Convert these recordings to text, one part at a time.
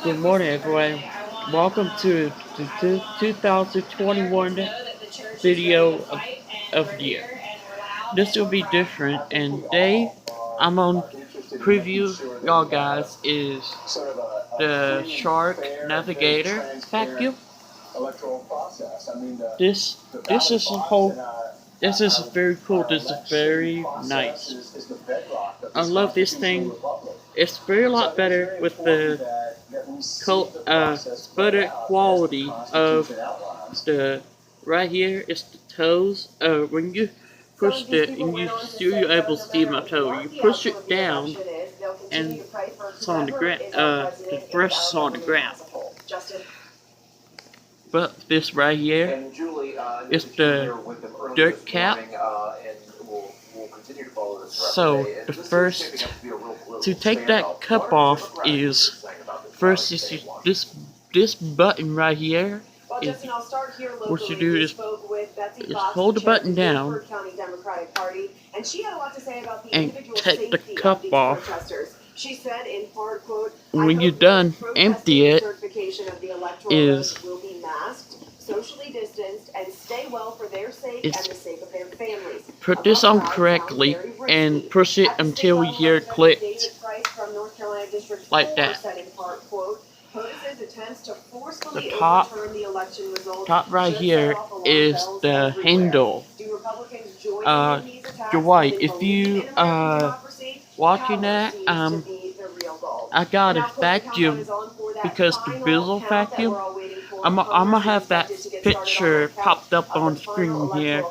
Good morning, everyone. Welcome to the 2021 video of the year. This will be different, and today I'm on preview y'all guys is the Shark Navigator vacuum. This this is a whole this is very cool. This is very nice. I love this thing. It's very lot better with the better quality of the right here. It's the toes. When you push it and you're able to see my toe, you push it down and it's on the ground. The brush is on the ground. But this right here is the dirt cap. So the first to take that cup off is first is this button right here. Is what you do is hold the button down and take the cup off. When you're done, empty it. Is socially distanced and stay well for their sake and the sake of their families. Put this on correctly and push it until you hear it click. Like that. The top right here is the handle. Dwight, if you watching that, I got a vacuum because the Bizzle vacuum. I'm gonna have that picture popped up on screen here,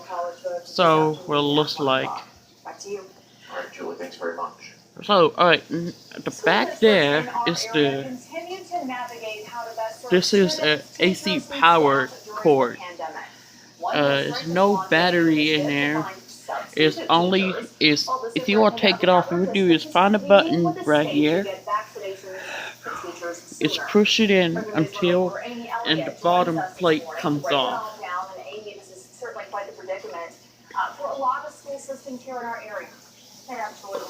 so what it looks like. Alright, Julie, thanks very much. So, alright, the back there is the. This is an AC power cord. There's no battery in there. It's only if you want to take it off, what you do is find a button right here. It's push it in until and the bottom plate comes off.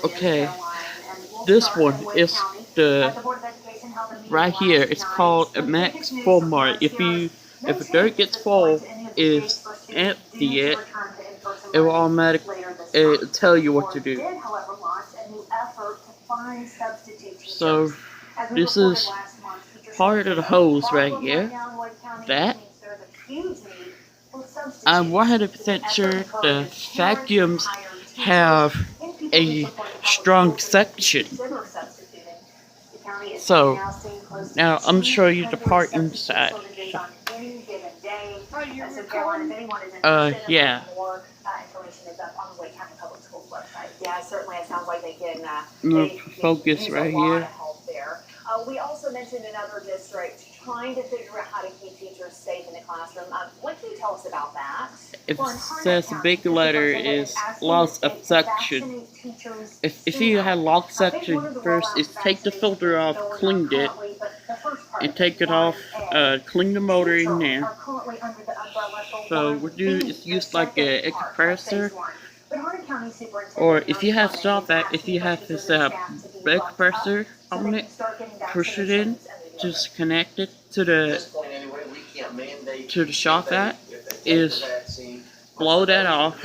Okay, this one is the right here. It's called a max full mark. If the dirt gets full, is empty it. It will automatically tell you what to do. So this is part of the hose right here. That I'm 100% sure the vacuums have a strong suction. So now I'm show you the part inside. Yeah. Yeah, certainly it sounds like they can focus right here. We also mentioned another district trying to figure out how to keep teachers safe in the classroom. What can you tell us about that? It says the big letter is loss of suction. If you have loss of suction, first is take the filter off, clean it, and take it off, clean the motor in there. So what you do is use like a compressor. Or if you have if you have this big compressor on it, push it in, just connect it to the shop vac, is blow that off,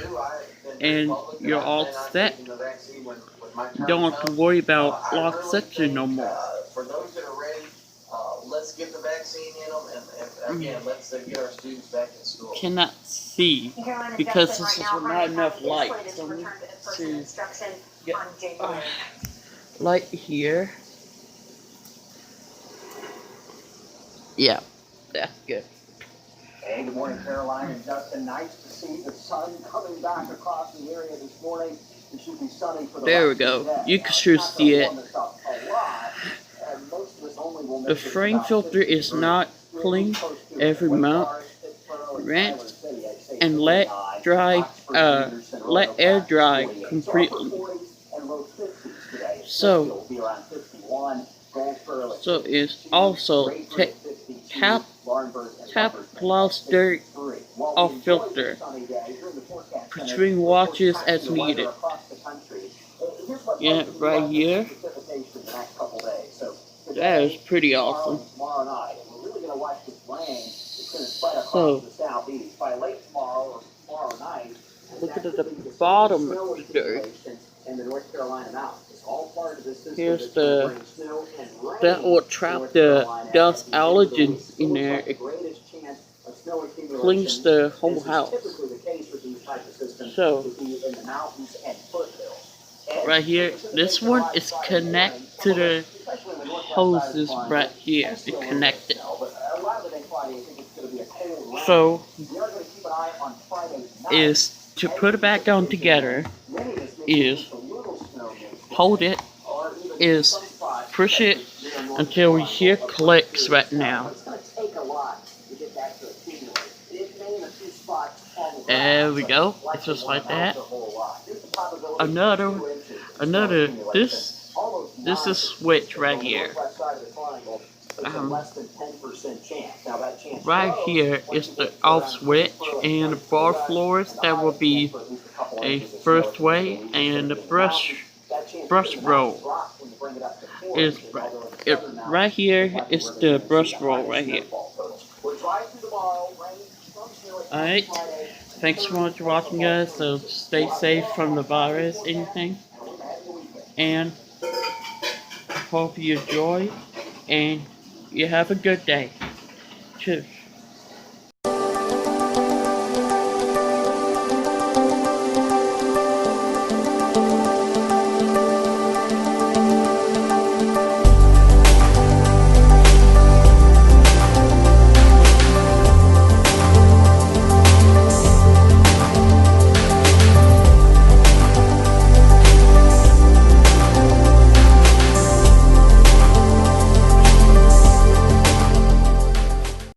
and you're all set. You don't have to worry about lock section no more. For those that are ready, let's get the vaccine in them, and again, let's get our students back in school. Cannot see because this is not enough light. So we need to get light here. Yeah, that's good. Hey, good morning, Caroline and Justin. Nice to see the sun coming back across the area this morning. It should be sunny for the there we go. You can sure see it. The frame filter is not clean every month. Rinse and let air dry completely. So it's also tap gloss dirt off filter between washes as needed. Yeah, right here. That is pretty awesome. So, the southeast. By late tomorrow or tomorrow night, look at the bottom of the dirt. in the North Carolina mountains. It's all part of the system Here's that's gonna the, bring snow and rain that will to trap North the Carolina dust at the end of the allergens week. in Looks there. like the It greatest chance of snow accumulation, cleans the whole as is house. typically the case with these types of systems, So, would be in the mountains and foothills. And right here, this one is connected to the hoses right here. It connected. So, is to put it back on together is hold it, is push it until we hear clicks right now. There we go. It's just like that. This is switch right here. Right here is the off switch, and the bar floors that will be a first way, and the brush roll is right here is the brush roll right here. Alright, thanks so much for watching, guys. So stay safe from the virus, anything, and hope you enjoy and you have a good day. Cheers.